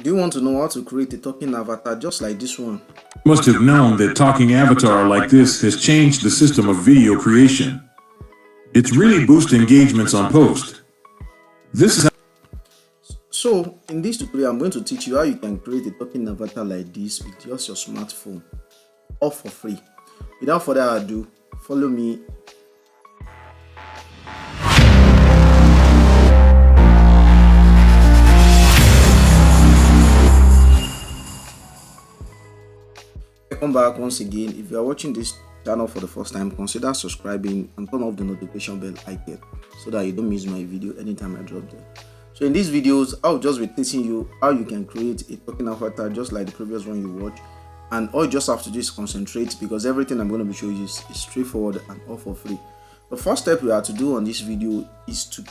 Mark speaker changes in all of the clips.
Speaker 1: Do you want to know how to create a talking avatar just like this one?
Speaker 2: You must have known that talking avatar like this has changed the system of video creation. It's really boosted engagements on post. This is
Speaker 1: So in this tutorial, I'm going to teach you how you can create a talking avatar like this with just your smartphone, all for free. Without further ado, follow me. Welcome back once again. If you are watching this channel for the first time, consider subscribing and turn off the notification bell icon so that you don't miss my video anytime I drop them. So in these videos, I'll just be teaching you how you can create a talking avatar just like the previous one you watched, and all you just have to do is concentrate because everything I'm going to be showing you is straightforward and all for free. The first step we have to do on this video is to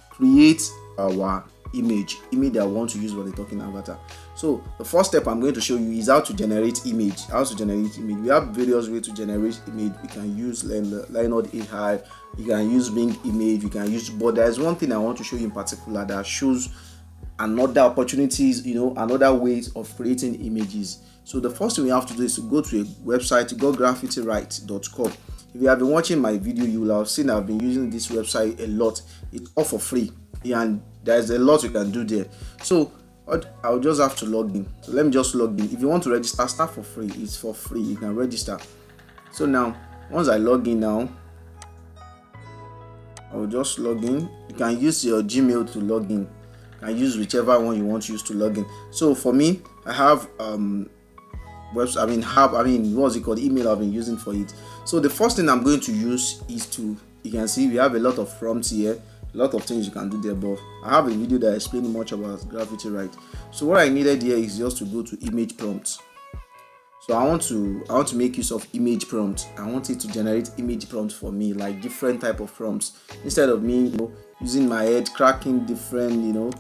Speaker 1: create our image that I want to use for the talking avatar. So the first step I'm going to show you is how to generate image. We have various ways to generate image. We can use Leonard AI, you can use Bing image, you can use, but there's one thing I want to show you in particular that shows another opportunities, another ways of creating images. So the first thing we have to do is to go to a website, to go graffitiwrite.com. If you have been watching my video, you will have seen I've been using this website a lot. It's all for free, and there's a lot you can do there. So I'll just have to log in. So let me just log in. If you want to register, start for free. It's for free. You can register. So now, once I log in now, I'll just log in. You can use your Gmail to log in. You can use whichever one you want to use to log in. So for me, I have what's it called, email I've been using for it. So the first thing I'm going to use is to, you can see we have a lot of prompts here, a lot of things you can do there, but I have a video that explains much about Graffiti Write. So what I needed here is just to go to image prompts. So I want to make use of image prompt. I want it to generate image prompts for me, like different type of prompts, instead of me using my head cracking different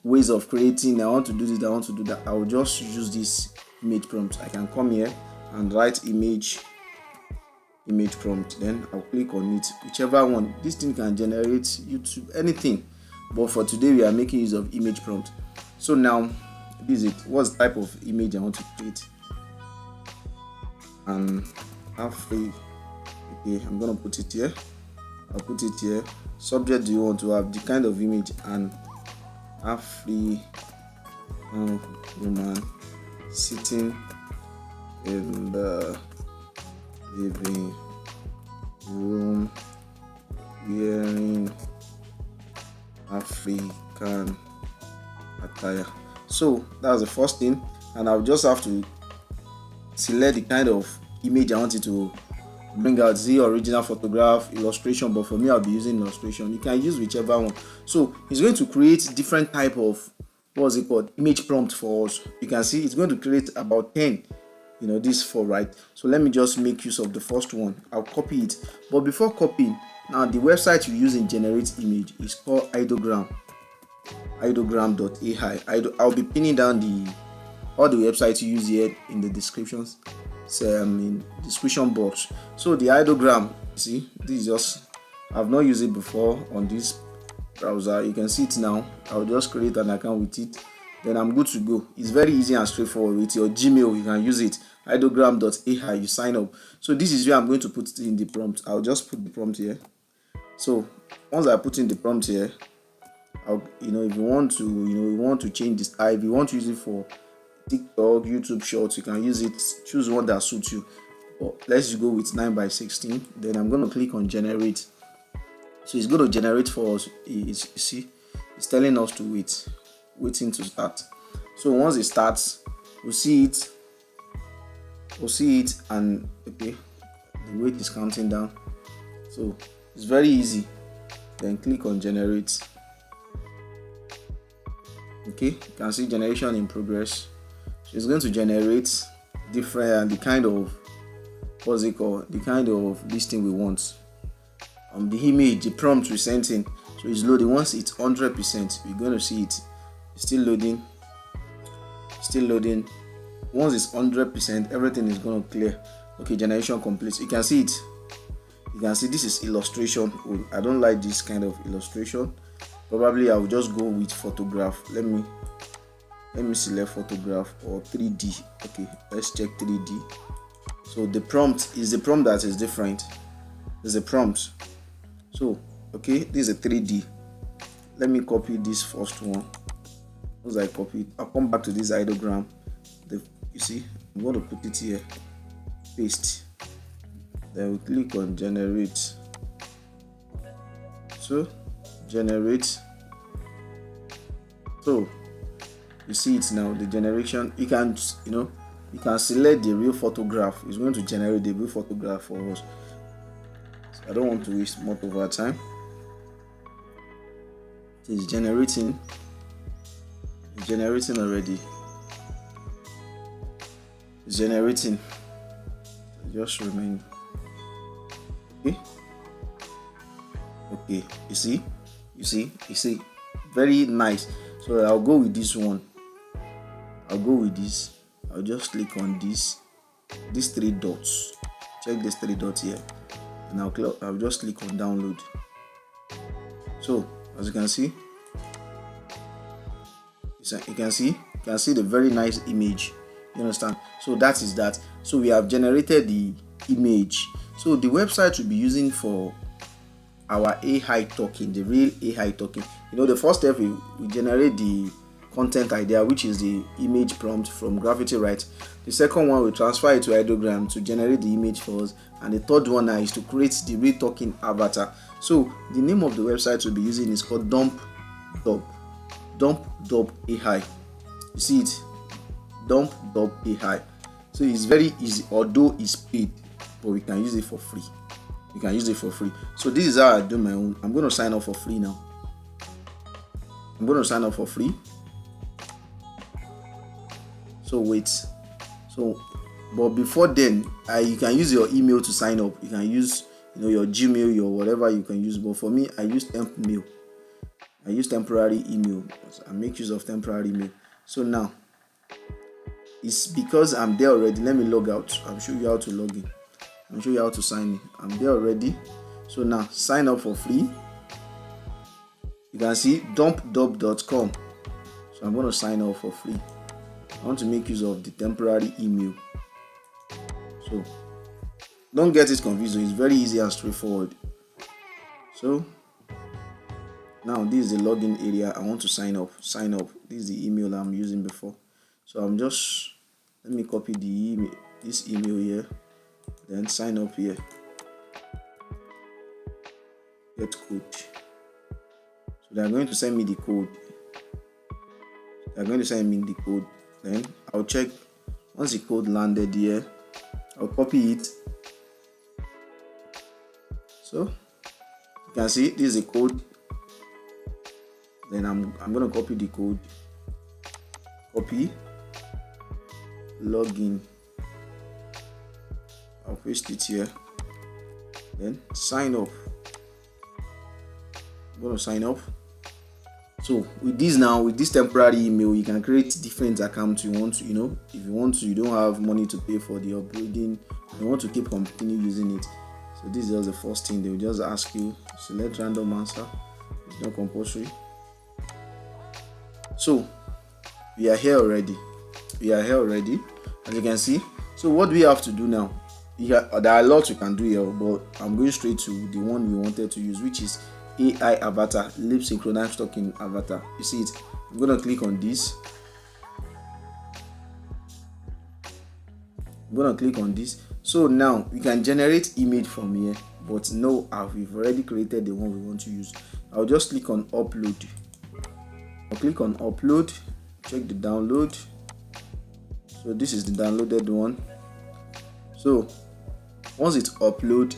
Speaker 1: ways of creating. I want to do this, I want to do that. I will just use this image prompt. I can come here and write image prompt, then I'll click on it, whichever one. This thing can generate YouTube, anything, but for today we are making use of image prompt. So now this is it. What's the type of image I want to create? And have free. Okay, I'm gonna put it here. I'll put it here. Subject, do you want to have the kind of image? And have free woman sitting in the living room wearing African attire. So that's the first thing, and I'll just have to select the kind of image I want it to bring out. The original photograph, illustration, but for me I'll be using illustration. You can use whichever one. So it's going to create different type of image prompt for us. You can see it's going to create about 10, this for right. So let me just make use of the first one. I'll copy it, but before copying, now the website you use in generate image is called ideogram.ai. I'll be pinning down all the websites you use here in the descriptions, in description box. So the ideogram, see, this is just, I've not used it before on this browser. You can see it now. I'll just create an account with it, then I'm good to go. It's very easy and straightforward. With your Gmail you can use it, ideogram.ai. You sign up. So this is where I'm going to put it in the prompt. I'll just put the prompt here. So once I put in the prompt here, if you want to change this type, if you want to use it for TikTok, YouTube Shorts, you can use it. Choose one that suits you. But let's go with 9:16. Then I'm going to click on generate. So it's going to generate for us. It's telling us to waiting to start. So once it starts, we'll see it, and okay, the weight is counting down. So it's very easy. Then click on generate. Okay, you can see generation in progress. So it's going to generate different, the kind of this thing we want. The image, the prompt we sent in. So it's loading. Once it's 100%, we're going to see it. It's still loading. Once it's 100%, everything is going to clear. Okay, generation complete. You can see it. You can see this is illustration. I don't like this kind of illustration. Probably I'll just go with photograph. Let me let me select photograph or 3D. Okay, let's check 3D. So the prompt is the prompt that is different. There's a prompt. So okay, this is a 3D. Let me copy this first one. Once I copy it, I'll come back to this ideogram. You see, I'm going to put it here, paste, then we click on generate. So generate. So you see it now, the generation. You can select the real photograph. It's going to generate the real photograph for us. So I don't want to waste much of our time. It's generating. It's generating already. It's generating. Just remain. Okay. You see, very nice. So I'll go with this one. I'll go with this. I'll just click on these 3 dots. Check these 3 dots here, and I'll just click on download. So as you can see, you can see the very nice image. You understand? So that is that. So we have generated the image. So the website we'll be using for our AI token, the real AI token. The first step, we generate the content idea, which is the image prompt from Gravity, right? The second one, we transfer it to ideogram to generate the image for us, and the third one now is to create the real token avatar. So the name of the website we'll be using is called Dupdub AI. You see it, Dupdub AI. So it's very easy, although it's paid, but we can use it for free. You can use it for free. So this is how I do my own. I'm going to sign up for free now. I'm going to sign up for free. So wait. But before then, you can use your email to sign up. You can use your Gmail, your whatever you can use. But for me, I use mail. I use temporary email. I make use of temporary email. So now, it's because I'm there already. Let me log out. I'll show you how to log in. I'll show you how to sign in. I'm there already. So now, sign up for free. You can see dupdub.com. So I'm going to sign up for free. I want to make use of the temporary email. So don't get it confused. It's very easy and straightforward. So now this is the login area. I want to sign up. This is the email I'm using before. So let me copy the email, this email here, then sign up here. Get code. So they're going to send me the code. Then I'll check. Once the code landed here, I'll copy it. So you can see this is the code. Then I'm going to copy the code. Copy. Login. I'll paste it here. Then sign up. I'm going to sign up. So with this temporary email, you can create different accounts you want to. If you want to, you don't have money to pay for the upgrading, you want to continue using it. So this is just the first thing. They will just ask you, select random answer. It's not compulsory. So we are here already. As you can see. So what do we have to do now? There are lots you can do here, but I'm going straight to the one we wanted to use, which is AI avatar, lip synchronized token avatar. You see it? I'm going to click on this. So now we can generate image from here, but no, we've already created the one we want to use. I'll just click on upload. Check the download. So this is the downloaded one. So once it's upload,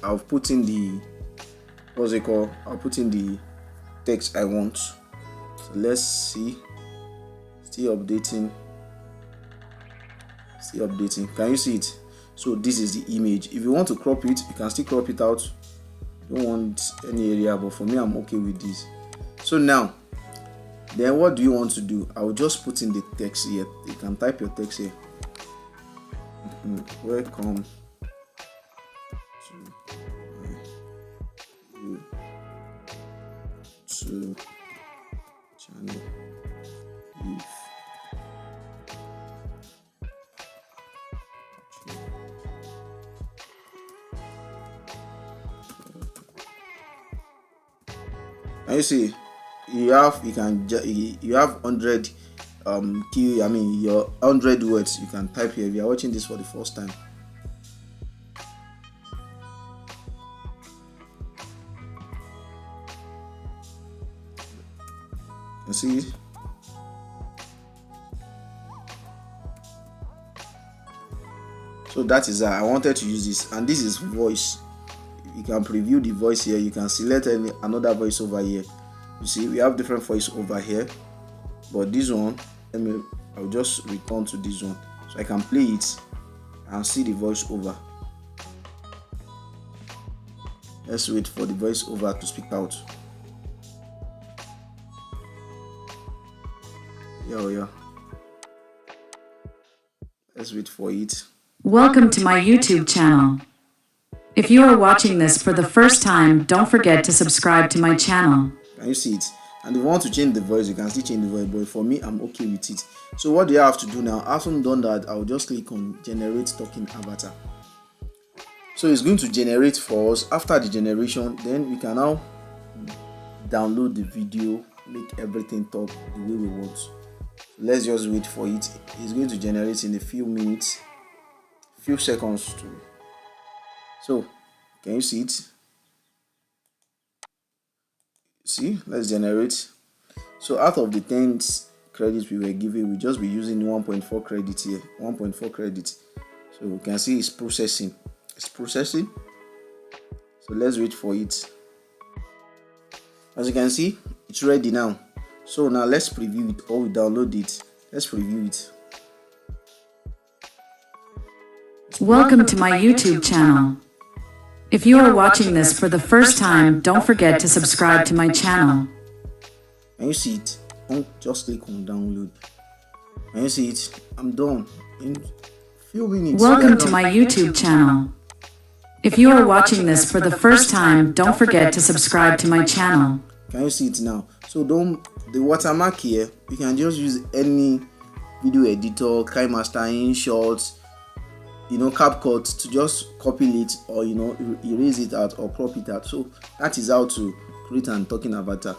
Speaker 1: I'll put in the I'll put in the text I want. So let's see. Still updating. Can you see it? So this is the image. If you want to crop it, you can still crop it out. Don't want any area, but for me, I'm okay with this. So now, then what do you want to do? I will just put in the text here. You can type your text here. Welcome to channel. If And you see, you have 100 your 100 words you can type here if you are watching this for the first time. You see, so that is how I wanted to use this, and this is voice. You can preview the voice here. You can select another voice over here. You see, we have different voice over here, but this one, I'll just return to this one so I can play it and see the voice over. Let's wait for the voice over to speak out. Yeah. Let's wait for it.
Speaker 3: Welcome to my YouTube channel. If you are watching this for the first time, don't forget to subscribe to my channel.
Speaker 1: Can you see it? And if you want to change the voice, you can still change the voice, but for me, I'm okay with it. So what do you have to do now? After done that, I'll just click on generate talking avatar. So it's going to generate for us. After the generation, then we can now download the video, make everything talk the way we want. So let's just wait for it. It's going to generate in a few minutes, few seconds too. So can you see it? See, let's generate. So out of the 10 credits we were given, we just be using 1.4 credits here. 1.4 credits. So we can see it's processing. It's processing. So let's wait for it. As you can see, it's ready now. So now let's preview it, or we download it. Let's preview it.
Speaker 3: Welcome to my YouTube channel. If you are watching this for the first time, don't forget to subscribe to my channel.
Speaker 1: Can you see it? Just click on download. Can you see it? I'm done in a few minutes.
Speaker 3: Welcome to my YouTube channel. If you are watching this for the first time, don't forget to subscribe to my channel.
Speaker 1: Can you see it now? So the watermark here, you can just use any video editor, KineMaster, InShot, CapCut to just copy it, or erase it out or crop it out. So that is how to create an talking avatar.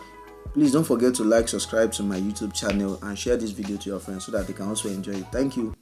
Speaker 1: Please don't forget to like, subscribe to my YouTube channel, and share this video to your friends so that they can also enjoy it. Thank you.